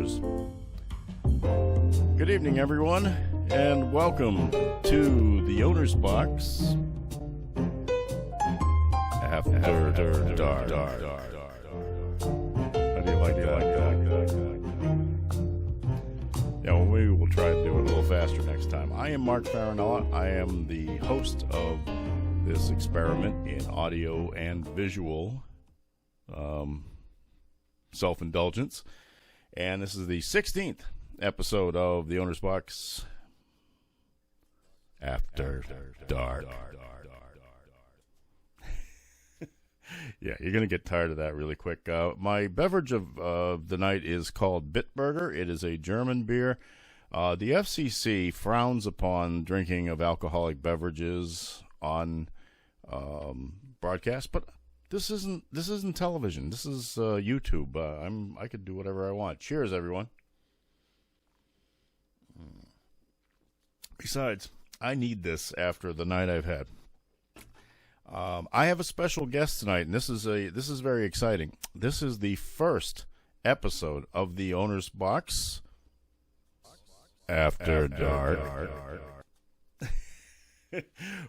Owners. Good evening, everyone, and welcome to the Owner's Box After Dark. How do you like that? Yeah, well, maybe we'll try to do it a little faster next time. I am Mark Farinella. I am the host of this experiment in audio and visual self-indulgence. And this is the 16th episode of the Owner's Box After Dark. Yeah, you're going to get tired of that really quick. My beverage of the night is called Bitburger. It is a German beer. The FCC frowns upon drinking of alcoholic beverages on broadcast, but this isn't television. This is YouTube. I could do whatever I want. Cheers, everyone. Besides, I need this after the night I've had. I have a special guest tonight, and this is very exciting. This is the first episode of the Owner's Box After Dark,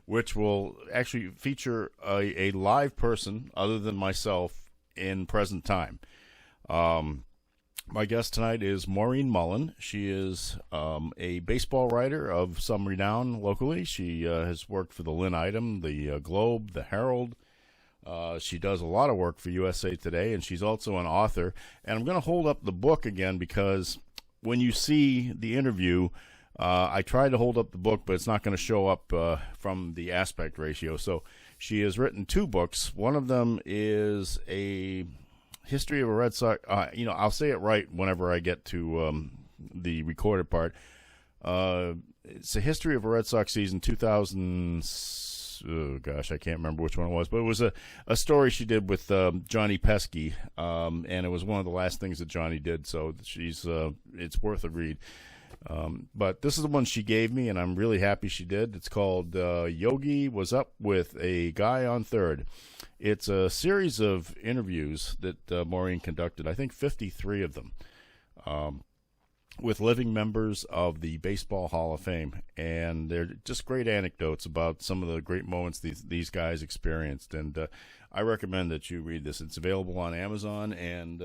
which will actually feature a live person other than myself in present time. My guest tonight is Maureen Mullen. She is a baseball writer of some renown locally. She has worked for the Lynn Item, the Globe, the Herald. She does a lot of work for USA Today, and she's also an author. And I'm going to hold up the book again because when you see the interview, I tried to hold up the book, but it's not going to show up from the aspect ratio. So she has written two books. One of them is a history of a Red Sox. I'll say it right whenever I get to the recorded part. It's a history of a Red Sox season 2000. Oh gosh, I can't remember which one it was, but it was a story she did with Johnny Pesky, and it was one of the last things that Johnny did. So it's worth a read. But this is the one she gave me, and I'm really happy she did. It's called Yogi Was Up with a Guy on Third. It's a series of interviews that Maureen conducted, I think 53 of them, with living members of the Baseball Hall of Fame. And they're just great anecdotes about some of the great moments these guys experienced. And I recommend that you read this. It's available on Amazon and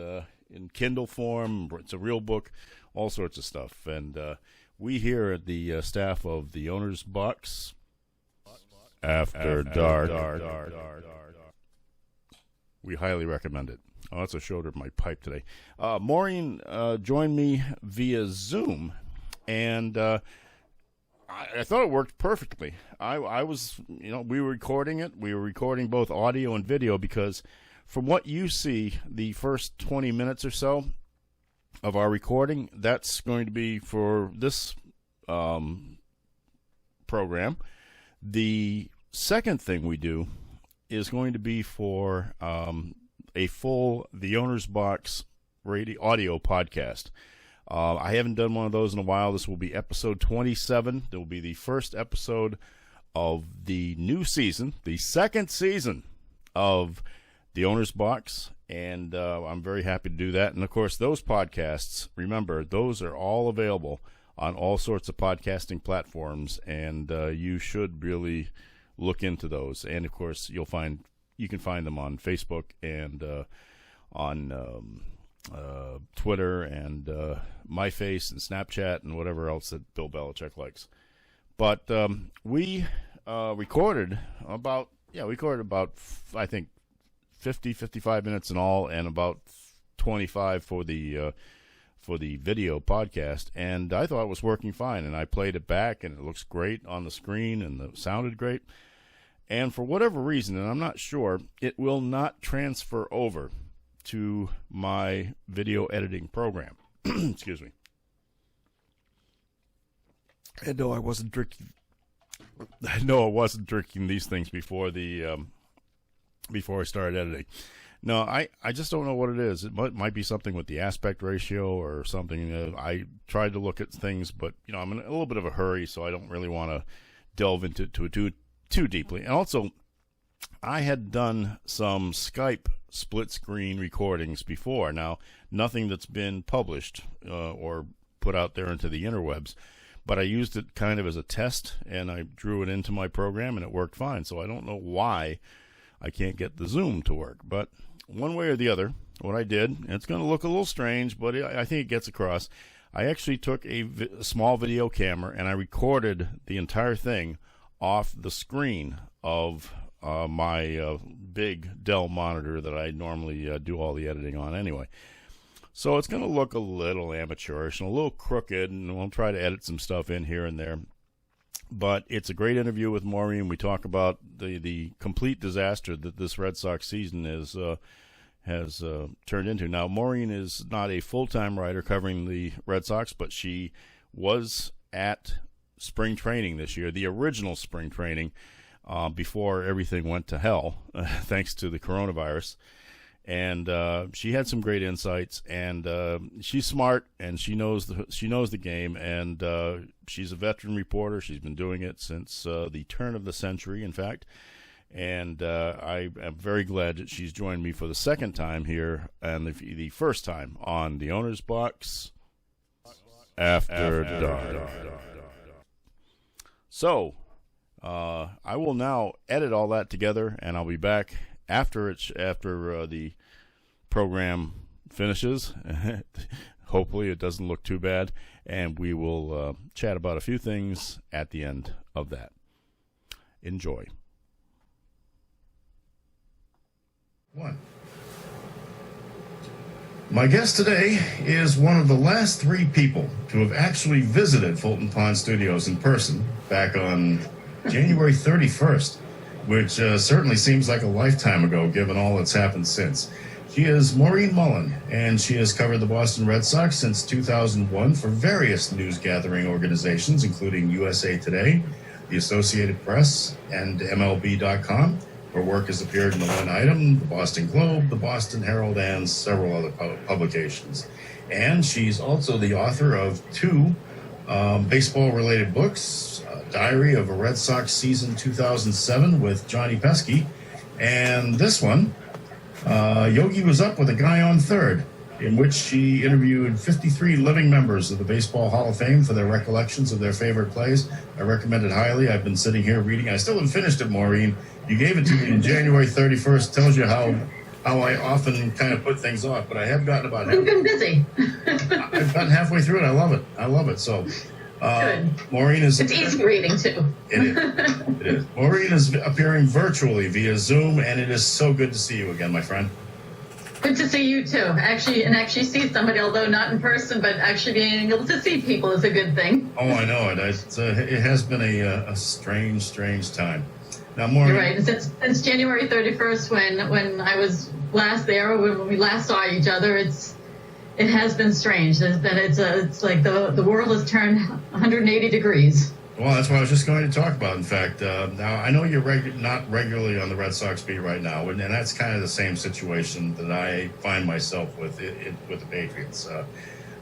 in Kindle form. It's a real book, all sorts of stuff. And we here at the staff of the Owner's Box After Dark, we highly recommend it. Oh, that's a shoulder of my pipe today. Maureen joined me via Zoom, and I thought it worked perfectly. I was, we were recording it. We were recording both audio and video because from what you see, the first 20 minutes or so of our recording, that's going to be for this program. The second thing we do is going to be for a full The Owner's Box radio audio podcast. I haven't done one of those in a while. This will be episode 27. It will be the first episode of the new season, the second season of The Owner's Box, and I'm very happy to do that. And, of course, those podcasts, remember, those are all available on all sorts of podcasting platforms, and you should really look into those. And, of course, you can find them on Facebook and on Twitter and MyFace and Snapchat and whatever else that Bill Belichick likes. But we recorded about I think 55 minutes in all, and about 25 for the video podcast, and I thought it was working fine. And I played it back, and it looks great on the screen, and it sounded great. And for whatever reason, and I'm not sure, it will not transfer over to my video editing program. Excuse me. And no, I wasn't drinking these things before I started editing. No, I just don't know what it is. It might be something with the aspect ratio or something. I tried to look at things, but I'm in a little bit of a hurry, so I don't really want to delve into it too deeply. And also, I had done some Skype split screen recordings before. Now, nothing that's been published or put out there into the interwebs, but I used it kind of as a test, and I drew it into my program, and it worked fine. So I don't know why I can't get the Zoom to work. But one way or the other, what I did, and it's going to look a little strange, but I think it gets across. I actually took a small video camera, and I recorded the entire thing off the screen of my big Dell monitor that I normally do all the editing on anyway. So it's going to look a little amateurish and a little crooked, and we'll try to edit some stuff in here and there. But it's a great interview with Maureen. We talk about the complete disaster that this Red Sox season has turned into. Now, Maureen is not a full-time writer covering the Red Sox, but she was at spring training this year, the original spring training, before everything went to hell, thanks to the coronavirus. And she had some great insights, and she's smart, and she knows the game, and she's a veteran reporter. She's been doing it since the turn of the century, in fact. And I am very glad that she's joined me for the second time here, and the first time on the Owner's Box After Dark. So I will now edit all that together, and I'll be back after the program finishes. Hopefully it doesn't look too bad, and we will chat about a few things at the end of that. Enjoy. My guest today is one of the last three people to have actually visited Fulton Pond Studios in person back on January 31st, which certainly seems like a lifetime ago given all that's happened since. She is Maureen Mullen, and she has covered the Boston Red Sox since 2001 for various news-gathering organizations, including USA Today, the Associated Press, and MLB.com. Her work has appeared in the One Item, the Boston Globe, the Boston Herald, and several other publications. And she's also the author of two baseball-related books, Diary of a Red Sox Season 2007 with Johnny Pesky, and this one, Yogi Was Up with a Guy on Third, in which she interviewed 53 living members of the Baseball Hall of Fame for their recollections of their favorite plays. I recommend it highly. I've been sitting here reading. I still haven't finished it, Maureen. You gave it to me on January 31st. Tells you how I often kind of put things off, but I have gotten about halfway. You've been busy. I've gotten halfway through it. I love it. So, Maureen is... It's easy reading, too. It is. Maureen is appearing virtually via Zoom, and it is so good to see you again, my friend. Good to see you, too. Actually see somebody, although not in person, but actually being able to see people is a good thing. Oh, I know it. It has been a strange time. Now, Maureen, you're right. Since January 31st, when I was last there, when we last saw each other, it has been strange. It's like the world has turned 180 degrees. Well, that's what I was just going to talk about. In fact, now I know you're not regularly on the Red Sox beat right now, and that's kind of the same situation that I find myself with the Patriots.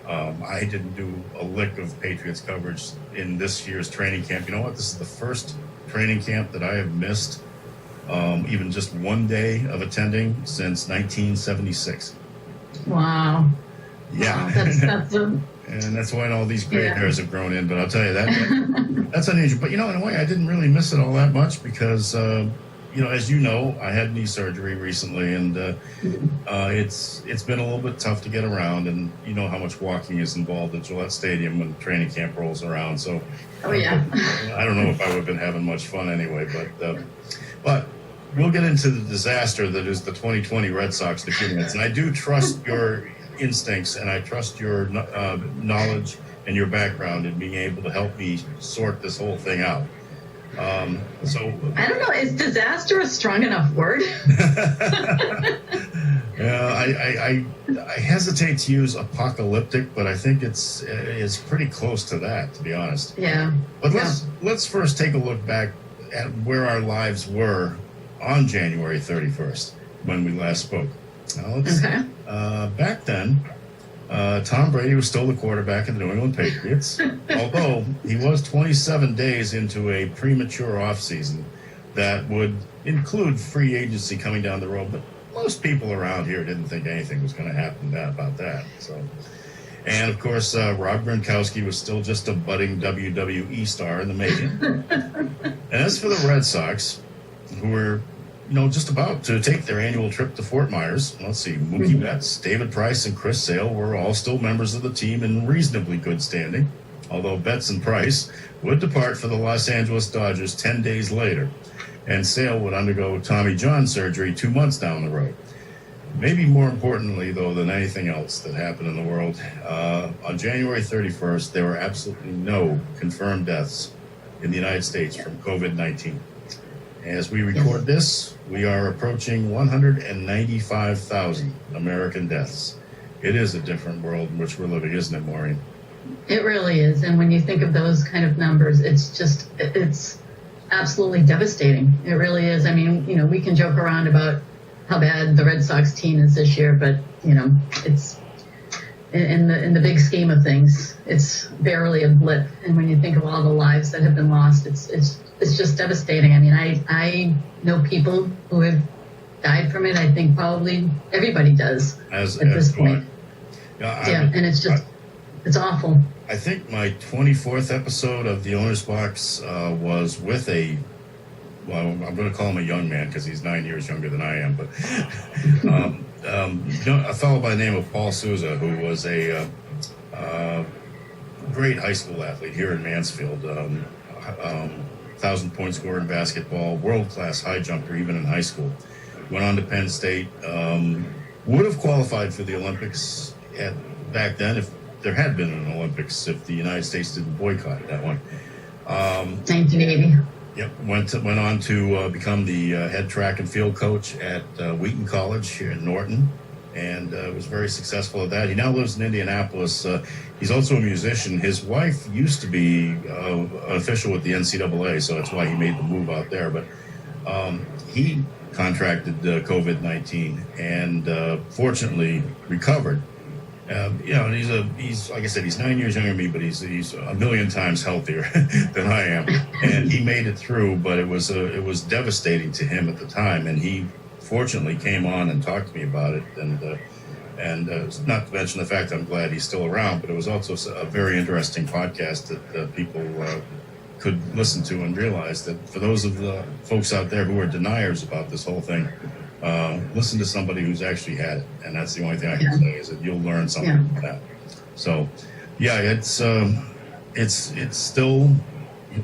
I didn't do a lick of Patriots coverage in this year's training camp. You know what? This is the first training camp that I have missed even just one day of attending since 1976. Wow. Yeah. Wow, that's and that's when all these gray hairs have grown in. But I'll tell you that's unusual. But in a way, I didn't really miss it all that much because, as you know, I had knee surgery recently, and it's been a little bit tough to get around. And you know how much walking is involved at Gillette Stadium when training camp rolls around. So, I don't know if I would have been having much fun anyway. But we'll get into the disaster that is the 2020 Red Sox in a few minutes. And I do trust your instincts, and I trust your knowledge and your background in being able to help me sort this whole thing out. So I don't know, is disaster a strong enough word? I hesitate to use apocalyptic, but I think it's pretty close to that, to be honest. Yeah. But let's first take a look back at where our lives were on January 31st when we last spoke. Back then, Tom Brady was still the quarterback of the New England Patriots, although he was 27 days into a premature offseason that would include free agency coming down the road, but most people around here didn't think anything was going to happen about that. So, and of course, Rob Gronkowski was still just a budding WWE star in the making. And as for the Red Sox, who were, just about to take their annual trip to Fort Myers, let's see, Mookie Betts, David Price, and Chris Sale were all still members of the team in reasonably good standing, although Betts and Price would depart for the Los Angeles Dodgers 10 days later, and Sale would undergo Tommy John surgery 2 months down the road. Maybe more importantly, though, than anything else that happened in the world, on January 31st, there were absolutely no confirmed deaths in the United States from COVID-19. As we record this, we are approaching 195,000 American deaths. It is a different world in which we're living, isn't it, Maureen? It really is. And when you think of those kind of numbers, it's absolutely devastating. It really is. I mean, we can joke around about how bad the Red Sox team is this year, but, it's in the big scheme of things, it's barely a blip. And when you think of all the lives that have been lost, it's just devastating. I mean, I know people who have died from it. I think probably everybody does at this point. And it's awful. I think my 24th episode of The Owner's Box was with I'm going to call him a young man because he's 9 years younger than I am, but a fellow by the name of Paul Souza, who was a great high school athlete here in Mansfield, 1,000-point scorer in basketball, world-class high jumper even in high school. Went on to Penn State, would have qualified for the Olympics back then if there had been an Olympics, if the United States didn't boycott that one. 1980. Yep, went on to become the head track and field coach at Wheaton College here in Norton, and was very successful at that. He now lives in Indianapolis. He's also a musician. His wife used to be an official with the NCAA, so that's why he made the move out there. But he contracted COVID-19 and fortunately recovered. And he's like I said, he's 9 years younger than me, but he's a million times healthier than I am. And he made it through, but it was devastating to him at the time. And he fortunately came on and talked to me about it. And not to mention the fact I'm glad he's still around, but it was also a very interesting podcast that people could listen to and realize that for those of the folks out there who are deniers about this whole thing, listen to somebody who's actually had it, and that's the only thing I can say is that you'll learn something from that. So, it's still.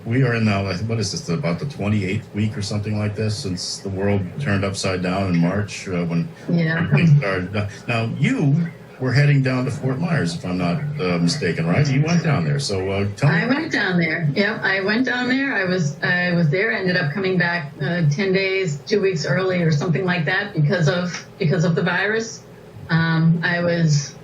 We are in now. What is this? About the 28th week or something like this since the world turned upside down in March when everything started. Now you were heading down to Fort Myers, if I'm not mistaken, right? You went down there, so tell me. I went down there. Yep, I went down there. I was there. Ended up coming back 10 days, 2 weeks early, or something like that, because of the virus. I was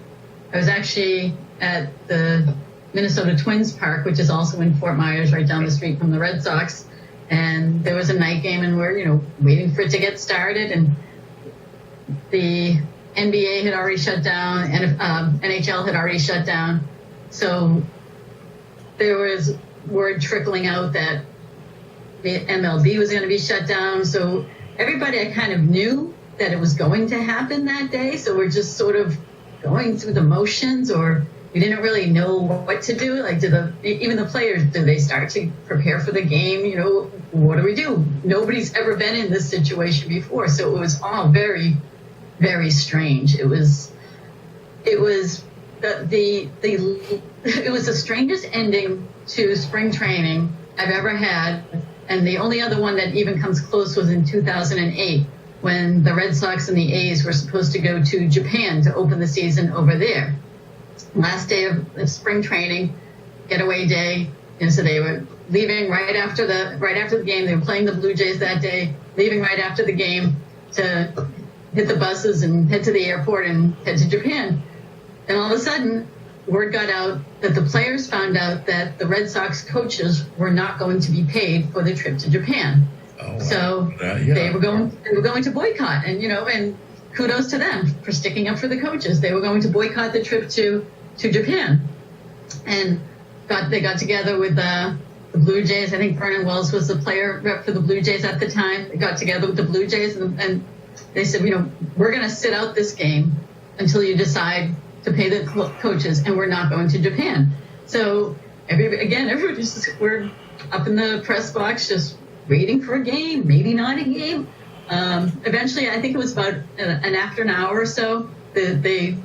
actually at the Minnesota Twins Park, which is also in Fort Myers, right down the street from the Red Sox, and there was a night game, and we're waiting for it to get started, and the NBA had already shut down, and NHL had already shut down. So there was word trickling out that the MLB was going to be shut down. So everybody, I kind of knew that it was going to happen that day. So we're just sort of going through the motions, or we didn't really know what to do. Like, even the players, do they start to prepare for the game? What do we do? Nobody's ever been in this situation before. So it was all very, very strange. It was the strangest ending to spring training I've ever had, and the only other one that even comes close was in 2008 when the Red Sox and the A's were supposed to go to Japan to open the season over there. Last day of spring training, getaway day, and so they were leaving right after the game. They were playing the Blue Jays that day, leaving right after the game to hit the buses and head to the airport and head to Japan. And all of a sudden, word got out that the players found out that the Red Sox coaches were not going to be paid for the trip to Japan. Oh, wow. So they were going to boycott, and kudos to them for sticking up for the coaches. They were going to boycott the trip to Japan, and they got together with the Blue Jays. I think Vernon Wells was the player rep for the Blue Jays at the time. They got together with the Blue Jays and they said, we're going to sit out this game until you decide to pay the coaches, and we're not going to Japan. So everybody's just, we're up in the press box just waiting for a game, maybe not a game. Eventually, I think it was about after an hour or so, the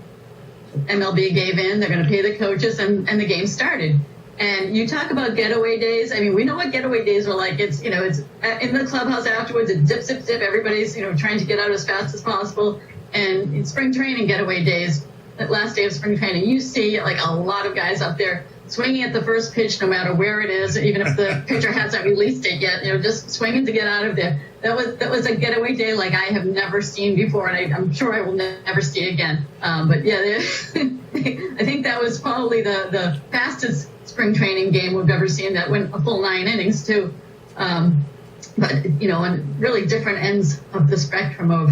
MLB gave in. They're going to pay the coaches, and the game started. And you talk about getaway days. I mean, we know what getaway days are like. It's in the clubhouse afterwards. It's zip, zip, zip. Everybody's trying to get out as fast as possible. And in spring training getaway days, that last day of spring training, you see like a lot of guys up there swinging at the first pitch, no matter where it is, even if the pitcher hasn't released it yet. Just swinging to get out of there. That was a getaway day like I have never seen before, and I'm sure I will never see again. But yeah, I think that was probably the fastest spring training game we've ever seen. That went a full 9 innings too. But on really different ends of the spectrum of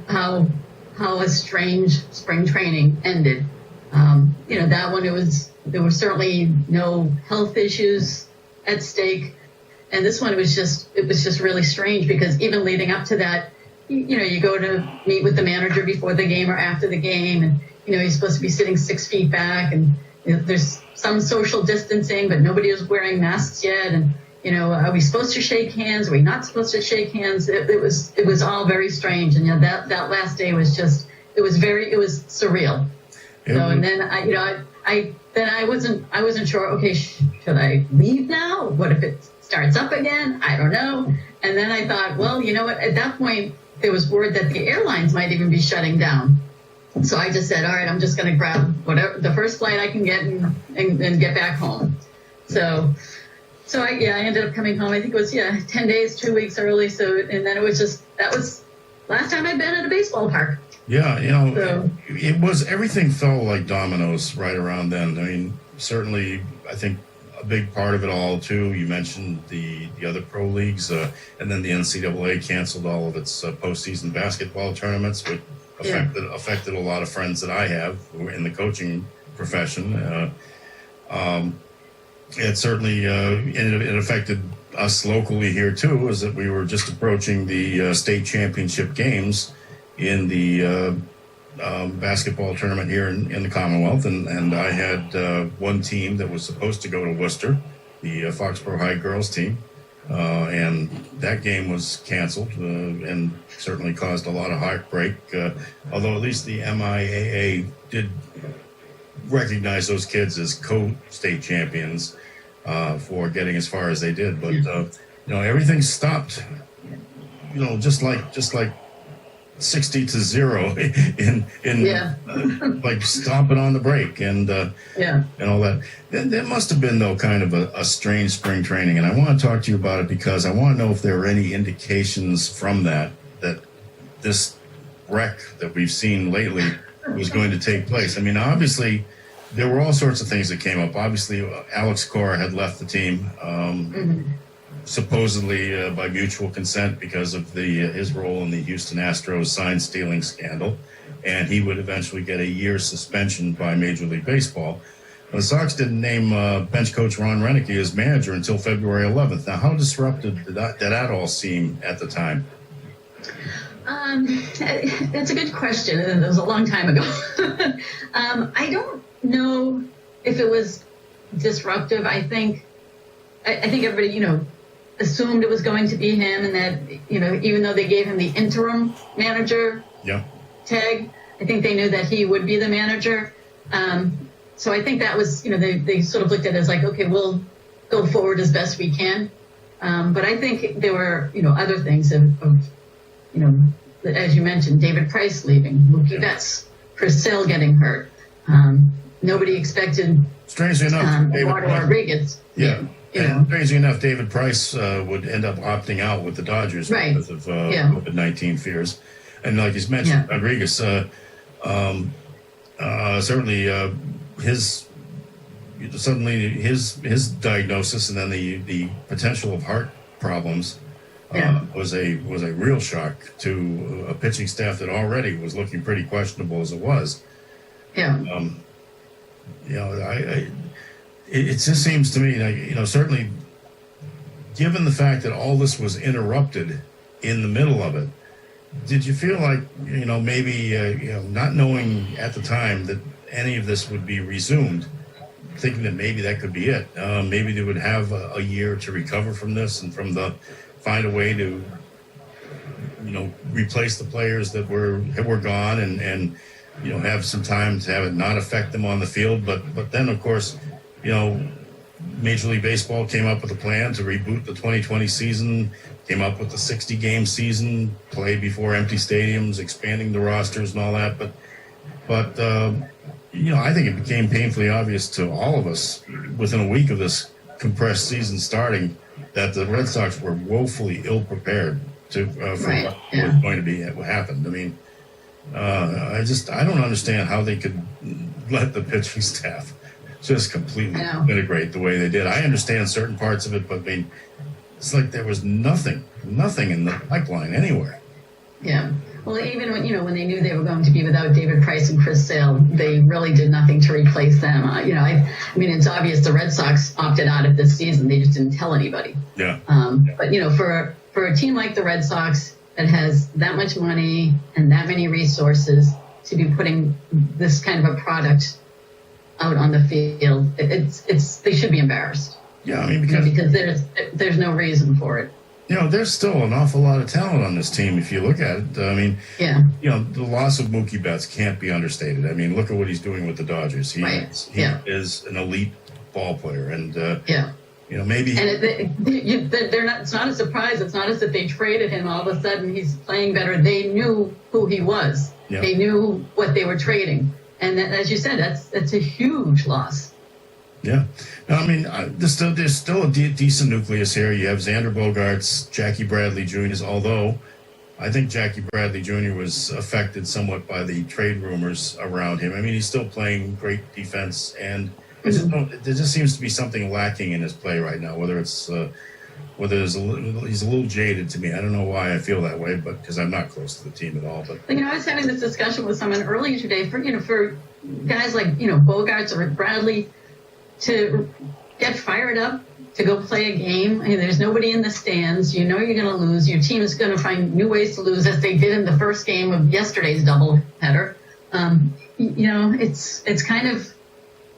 how a strange spring training ended. That one, there were certainly no health issues at stake. And this one, it was just really strange, because even leading up to that, you go to meet with the manager before the game or after the game, and, you're supposed to be sitting 6 feet back, and there's some social distancing, but nobody was wearing masks yet. And, are we supposed to shake hands? Are we not supposed to shake hands? It was all very strange. And, that last day was just, it was surreal. So, and then I wasn't sure, okay, should I leave now? What if it starts up again? I don't know. And then I thought, well, you know what? At that point, there was word that the airlines might even be shutting down. So I just said, all right, I'm just going to grab whatever the first flight I can get and get back home. So I ended up coming home. I think it was 10 days, 2 weeks early. So, and then it was that was last time I'd been at a baseball park. Yeah, it was, everything fell like dominoes right around then. I mean, certainly, I think a big part of it all, too, you mentioned the other pro leagues, and then the NCAA canceled all of its postseason basketball tournaments, which affected a lot of friends that I have who are in the coaching profession. It certainly, it affected us locally here, too, is that we were just approaching the state championship games in the basketball tournament here in the Commonwealth, and I had one team that was supposed to go to Worcester, the Foxborough High girls team, and that game was canceled, and certainly caused a lot of heartbreak, although at least the MIAA did recognize those kids as co-state champions for getting as far as they did, but everything stopped, just like 60 to 0 in like stomping on the brake and all that. There must have been, though, kind of a strange spring training, and I want to talk to you about it because I want to know if there are any indications from that this wreck that we've seen lately was going to take place. I mean, obviously there were all sorts of things that came up. Obviously, Alex Cora had left the team. Supposedly by mutual consent because of his role in the Houston Astros sign stealing scandal, and he would eventually get a year's suspension by Major League Baseball. The Sox didn't name bench coach Ron Renicky as manager until February 11th. Now, how disruptive did that all seem at the time? That's a good question. It was a long time ago. I don't know if it was disruptive. I think everybody, assumed it was going to be him, and that, even though they gave him the interim manager tag, I think they knew that he would be the manager. So I think that was, they sort of looked at it as like, okay, we'll go forward as best we can. But I think there were, other things of as you mentioned, David Price leaving, Mookie Betts, Chris Sale getting hurt. Nobody expected, strangely enough, Eduardo Rodriguez. Strangely enough, David Price would end up opting out with the Dodgers because of COVID-19 fears. And like you mentioned, Rodriguez, certainly his diagnosis and then the potential of heart problems was a real shock to a pitching staff that already was looking pretty questionable as it was. it just seems to me like, certainly given the fact that all this was interrupted in the middle of it, did you feel like, maybe, not knowing at the time that any of this would be resumed, thinking that maybe that could be it? Maybe they would have a year to recover from this and find a way to, replace the players that were gone and have some time to have it not affect them on the field. But then, of course, Major League Baseball came up with a plan to reboot the 2020 season, came up with the 60-game season, play before empty stadiums, expanding the rosters and all that. But I think it became painfully obvious to all of us within a week of this compressed season starting that the Red Sox were woefully ill-prepared for what was going to be what happened. I mean, I don't understand how they could let the pitching staff just completely integrate the way they did. I understand certain parts of it, but I mean, it's like there was nothing in the pipeline anywhere. Yeah. Well, even when they knew they were going to be without David Price and Chris Sale, they really did nothing to replace them. I mean, it's obvious the Red Sox opted out of this season. They just didn't tell anybody. Yeah. But for a team like the Red Sox that has that much money and that many resources to be putting this kind of a product out on the field, they should be embarrassed. Yeah, I mean, because there's no reason for it. There's still an awful lot of talent on this team if you look at it. I mean, the loss of Mookie Betts can't be understated. I mean, look at what he's doing with the Dodgers. He is an elite ball player, and maybe. And they're not. It's not a surprise. It's not as if they traded him. All of a sudden, he's playing better. They knew who he was. Yeah. They knew what they were trading, and as you said, that's a huge loss. Yeah. No, I mean, there's still a decent nucleus here. You have Xander Bogaerts, Jackie Bradley Jr., although I think Jackie Bradley Jr. was affected somewhat by the trade rumors around him. I mean, he's still playing great defense, and there just seems to be something lacking in his play right now, he's a little jaded to me. I don't know why I feel that way, but because I'm not close to the team at all. But I was having this discussion with someone earlier today for guys like Bogaerts or Bradley to get fired up to go play a game. I mean, there's nobody in the stands. You're going to lose. Your team is going to find new ways to lose, as they did in the first game of yesterday's doubleheader.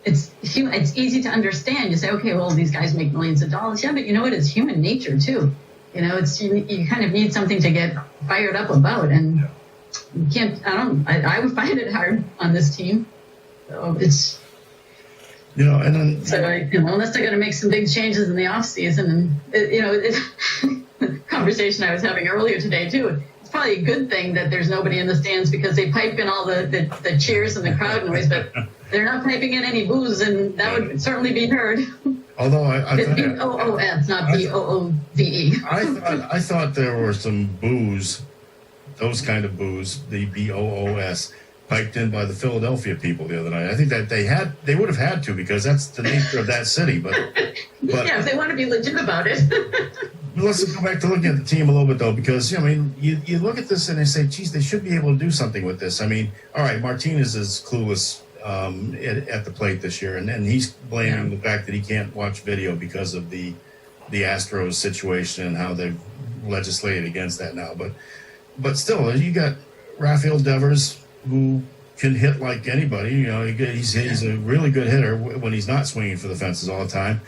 It's easy to understand. You say, okay, well, these guys make millions of dollars. Yeah, but it's human nature too. You kind of need something to get fired up about, and you can't. I would find it hard on this team. So it's. And then unless they're going to make some big changes in the off season, and conversation I was having earlier today too. It's probably a good thing that there's nobody in the stands, because they pipe in all the cheers and the crowd noise, but they're not piping in any booze, and that would certainly be heard. Although it's BOOS, not BOOVE. I thought there were some boos, those kind of boos, the BOOS. Piped in by the Philadelphia people the other night. I think that they would have had to, because that's the nature of that city. But yeah, if they want to be legit about it. Let's go back to looking at the team a little bit, though, because you look at this and they say, geez, they should be able to do something with this. I mean, all right, Martinez is clueless at the plate this year, and he's blaming the fact that he can't watch video because of the Astros situation and how they've legislated against that now. But still, you got Rafael Devers, who can hit like anybody. He's a really good hitter when he's not swinging for the fences all the time.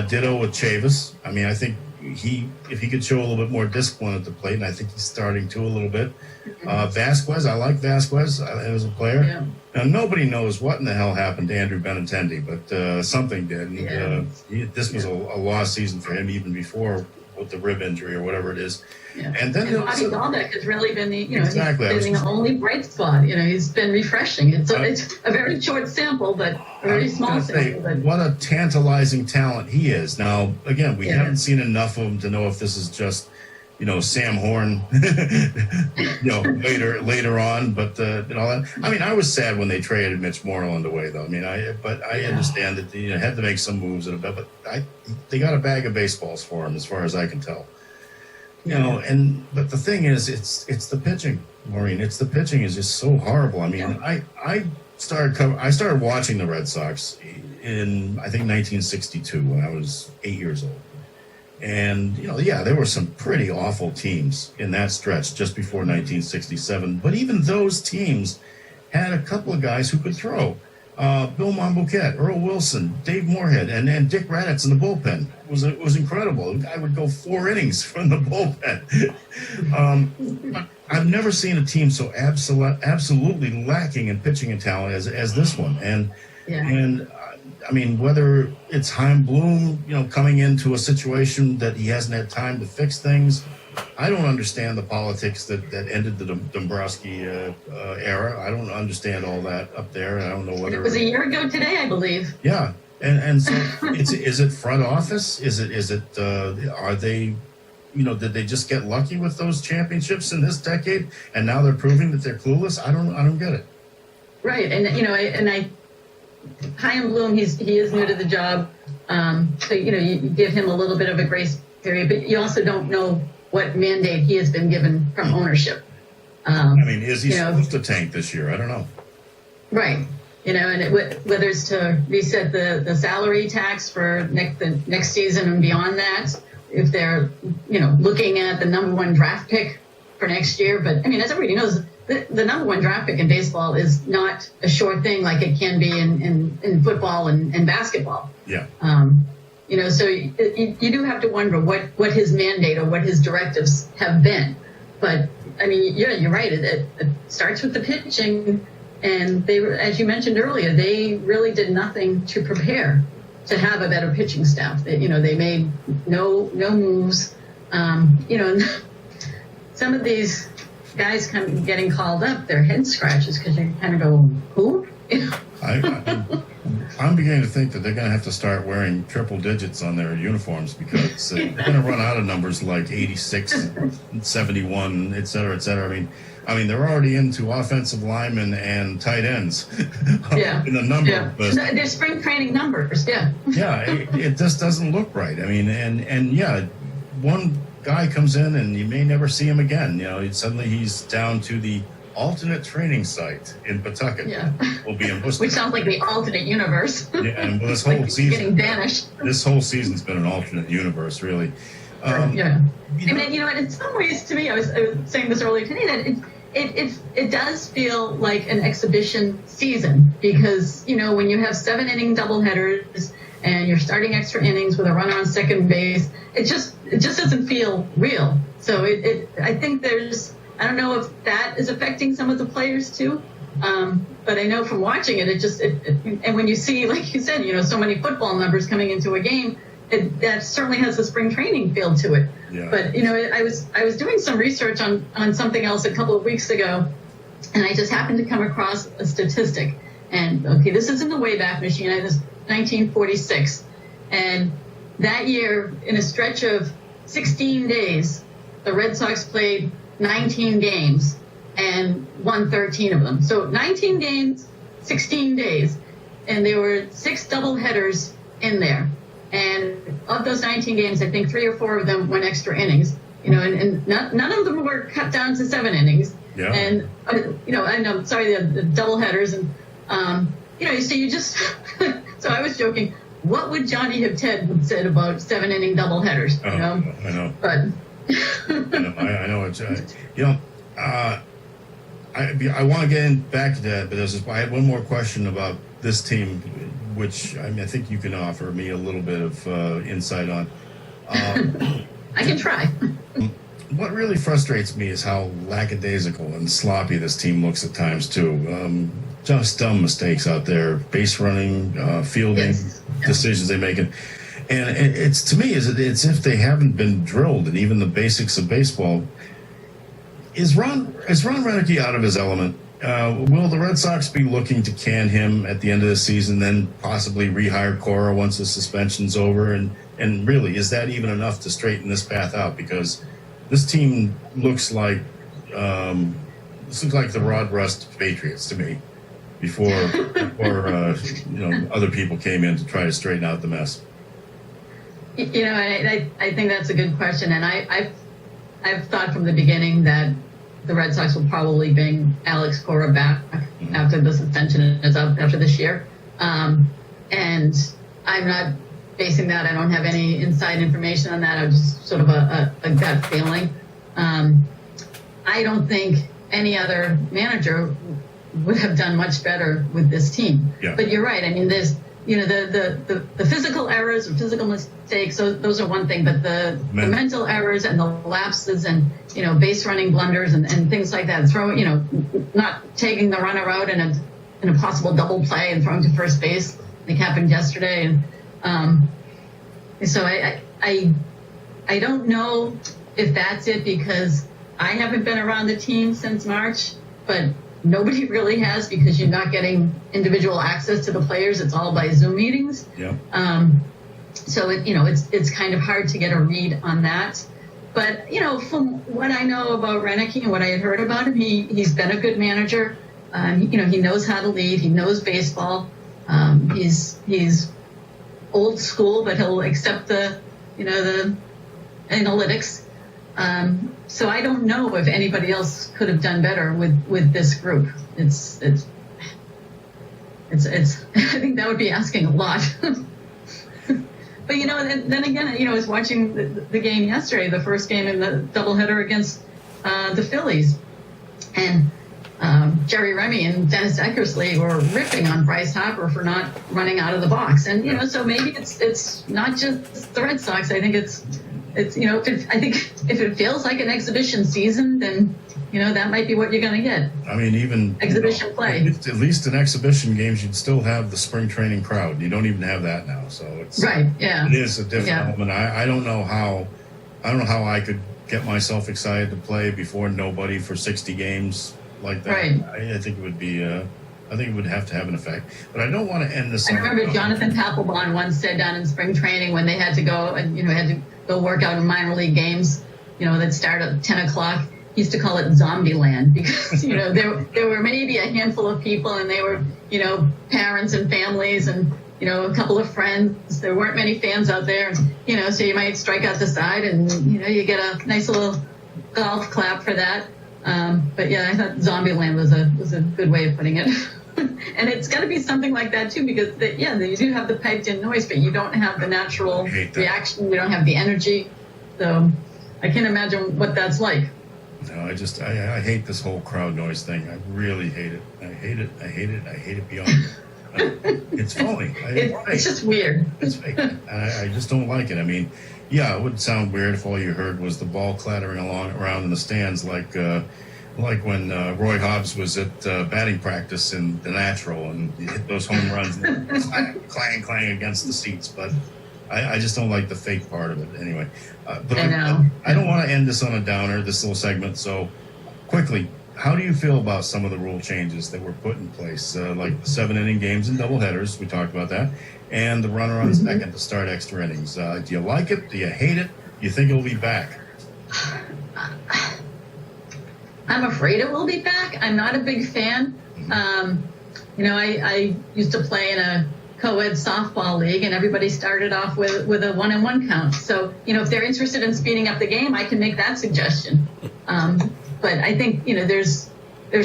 Ditto with Chavis. I mean, I think if he could show a little bit more discipline at the plate, and I think he's starting to a little bit. Vasquez, I like Vasquez as a player. Yeah. Now, nobody knows what in the hell happened to Andrew Benintendi, but something did. And, this was a lost season for him even before with the rib injury or whatever it is. Yeah. And then Bobby Dalbec has really been he's been the only bright spot. He's been refreshing. It's a very short sample, but a very small sample. But what a tantalizing talent he is. Now, again, we haven't seen enough of him to know if this is just, Sam Horn, later on, but all that. I mean, I was sad when they traded Mitch Moreland away, though. I mean, I understand that they had to make some moves, but they got a bag of baseballs for him, as far as I can tell. But the thing is, it's the pitching, Maureen. It's the pitching is just so horrible. I mean, I I started watching the Red Sox in, I think, 1962 when I was 8 years old. And, there were some pretty awful teams in that stretch just before 1967. But even those teams had a couple of guys who could throw. Bill Monbouquet, Earl Wilson, Dave Moorhead, and Dick Raditz in the bullpen. It was incredible. The guy would go 4 innings from the bullpen. I've never seen a team so absolutely lacking in pitching and talent as this one. And I mean, whether it's Chaim Bloom, coming into a situation that he hasn't had time to fix things. I don't understand the politics that ended the Dombrowski era. I don't understand all that up there. I don't know whether it was a year ago today, I believe. Yeah, and so is it front office? Is it are they, did they just get lucky with those championships in this decade, and now they're proving that they're clueless? I don't get it. Right, and Chaim Bloom, he is new to the job, so you give him a little bit of a grace period, but you also don't know what mandate he has been given from ownership. Is he supposed to tank this year? I don't know. Right. And whether it's to reset the salary tax for the next season and beyond that, if they're, looking at the number 1 draft pick for next year. But, as everybody knows, the number 1 draft pick in baseball is not a sure thing like it can be in football and basketball. Yeah. So you do have to wonder what his mandate or what his directives have been. But, you're right. It starts with the pitching. And they were, as you mentioned earlier, they really did nothing to prepare to have a better pitching staff. They made no moves. And some of these guys getting called up, their head scratches because you kind of go, who? I'm beginning to think that they're going to have to start wearing triple digits on their uniforms because they're going to run out of numbers like 86, 71, et cetera, et cetera. They're already into offensive linemen and tight ends in the number. Yeah. They're spring training numbers, yeah. It just doesn't look right. One guy comes in and you may never see him again. Suddenly he's down to the alternate training site in Pawtucket. Yeah. Will be in Worcester. Which sounds like the alternate universe. Yeah, and this whole season getting banished. This whole season's been an alternate universe, really. And in some ways, to me, I was saying this earlier today, that it does feel like an exhibition season because when you have 7-inning doubleheaders and you're starting extra innings with a runner on second base, it just doesn't feel real. So I think I don't know if that is affecting some of the players too, but I know from watching it, and when you see, like you said, so many football numbers coming into a game, that certainly has a spring training feel to it. Yeah. But I was doing some research on something else a couple of weeks ago, and I just happened to come across a statistic. And this is in the Wayback Machine. It was 1946, and that year, in a stretch of 16 days, the Red Sox played 19 games and won 13 of them. So 19 games, 16 days, and there were 6 doubleheaders in there. And of those 19 games, I think 3 or 4 of them went extra innings. And none of them were cut down to 7 innings. Yeah. And I'm sorry, the doubleheaders, and so you just. So I was joking. What would Johnny have said about 7-inning doubleheaders? I know. But. I know it's I want to get back to that, but I had one more question about this team, which I think you can offer me a little bit of insight on. I can try. What really frustrates me is how lackadaisical and sloppy this team looks at times too. Just dumb mistakes out there, base running, fielding, decisions they make. And it's, to me, it's if they haven't been drilled in even the basics of baseball. Is Ron Renicky out of his element? Will the Red Sox be looking to can him at the end of the season, then possibly rehire Cora once the suspension's over? And really, is that even enough to straighten this path out? Because this team looks like the Rod Rust Patriots to me before other people came in to try to straighten out the mess. I think that's a good question, and I've thought from the beginning that the Red Sox will probably bring Alex Cora back after the suspension is up after this year. And I'm not basing that. I don't have any inside information on that. I'm just sort of a gut feeling. I don't think any other manager would have done much better with this team. Yeah. But you're right. I mean, there's, the physical errors or physical mistakes, so those are one thing, but the mental errors and the lapses and, base running blunders and things like that, not taking the runner out in a possible double play and throwing to first base, like happened yesterday. And so I don't know if that's it, because I haven't been around the team since March, but nobody really has, because you're not getting individual access to the players. It's all by Zoom meetings. Yeah. So it's kind of hard to get a read on that. But from what I know about Reneke and what I had heard about him, he's been a good manager. He knows how to lead. He knows baseball. He's old school, but he'll accept the analytics. So I don't know if anybody else could have done better with this group. It's I think that would be asking a lot. But then again, I was watching the game yesterday, the first game in the doubleheader against the Phillies, and Jerry Remy and Dennis Eckersley were ripping on Bryce Harper for not running out of the box, and so maybe it's not just the Red Sox. I think it's if it feels like an exhibition season, then that might be what you're going to get. I mean, even exhibition play. At least in exhibition games, you'd still have the spring training crowd. You don't even have that now, so it's right. Yeah, it is a different element. I don't know how I could get myself excited to play before nobody for 60 games like that. Right. I think it would be. I think it would have to have an effect. But I don't want to end this. I remember Jonathan Papelbon once said down in spring training when they had to go and had to go work out in minor league games, that start at 10 o'clock. He used to call it zombie land, because, there were maybe a handful of people, and they were, parents and families and, a couple of friends. There weren't many fans out there, and, so you might strike out the side and, you get a nice little golf clap for that. But yeah, I thought zombie land was a good way of putting it. And it's got to be something like that too, because you do have the piped in noise, but you don't have the natural reaction. You don't have the energy. So I can't imagine what that's like. No, I hate this whole crowd noise thing. I really hate it. I hate it beyond. It's phony. It's just weird. It's fake. I just don't like it. I mean, yeah, it would sound weird if all you heard was the ball clattering around in the stands, like when Roy Hobbs was at batting practice in the Natural and he hit those home runs and clang against the seats. But I just don't like the fake part of it anyway. But I know. I don't want to end this on a downer, this little segment. So quickly, how do you feel about some of the rule changes that were put in place, like the 7-inning games and doubleheaders? We talked about that. And the runner on second to start extra innings. Do you like it? Do you hate it? Do you think it'll be back? I'm afraid it will be back. I'm not a big fan. I used to play in a co-ed softball league, and everybody started off with a 1-and-1 count. So, if they're interested in speeding up the game, I can make that suggestion. But I think, there's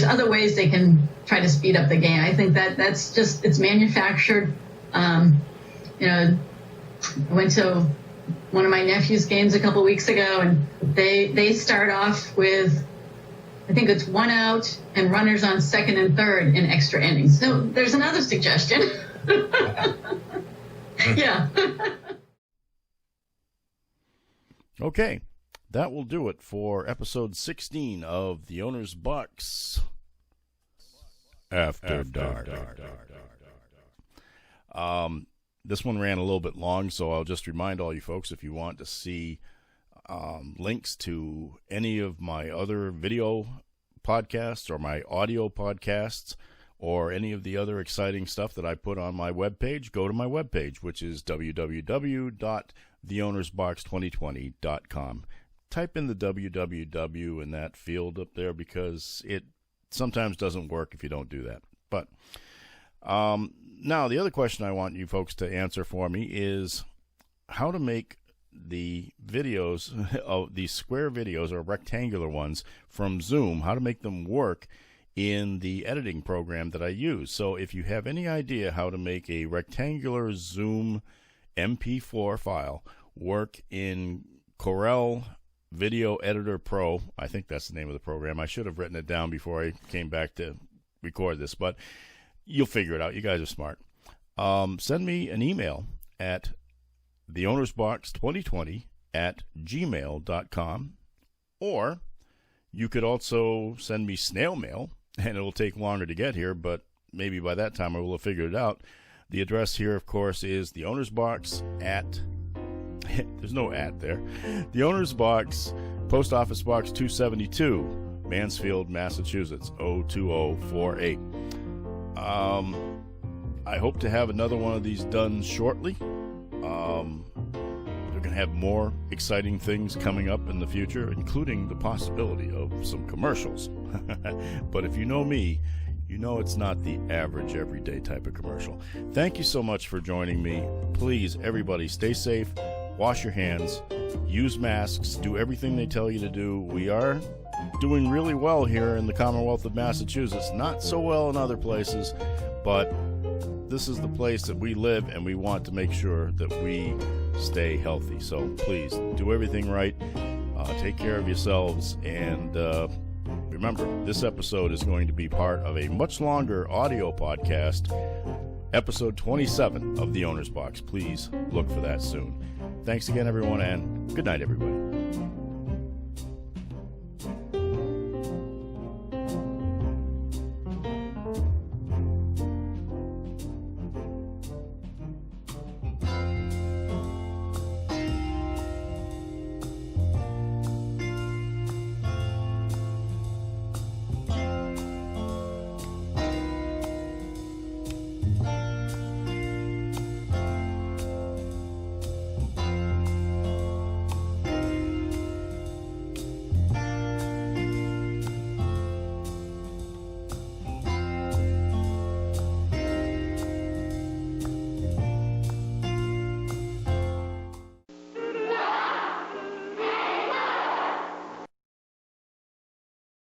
other ways they can try to speed up the game. I think that's just, it's manufactured. I went to one of my nephew's games a couple weeks ago, and they start off with, I think it's 1 out and runners on second and third in extra innings. So there's another suggestion. Yeah. Okay, that will do it for episode 16 of The Owner's Box After Dark. This one ran a little bit long, so I'll just remind all you folks, if you want to see links to any of my other video podcasts or my audio podcasts or any of the other exciting stuff that I put on my webpage, go to my webpage, which is www.theownersbox2020.com. Type in the www in that field up there, because it sometimes doesn't work if you don't do that. But now the other question I want you folks to answer for me is how to make the videos of these square videos or rectangular ones from Zoom, how to make them work in the editing program that I use. So if you have any idea how to make a rectangular Zoom MP4 file work in Corel Video Editor Pro, I think that's the name of the program. I should have written it down before I came back to record this, but you'll figure it out. You guys are smart. Send me an email at theownersbox2020@gmail.com, or you could also send me snail mail, and it'll take longer to get here, but maybe by that time I will have figured it out. The address here, of course, is the Owner's Box at there's no at there. The Owner's Box, Post Office Box 272, Mansfield, Massachusetts, 02048. I hope to have another one of these done shortly. We're going to have more exciting things coming up in the future, including the possibility of some commercials. But if you know me, you know it's not the average everyday type of commercial. Thank you so much for joining me. Please, everybody, stay safe, wash your hands, use masks, do everything they tell you to do. We are doing really well here in the Commonwealth of Massachusetts, not so well in other places, but this is the place that we live, and we want to make sure that we stay healthy. So please do everything right, take care of yourselves, and remember, this episode is going to be part of a much longer audio podcast, episode 27 of The Owner's Box. Please look for that soon. Thanks again, everyone, and good night, everybody.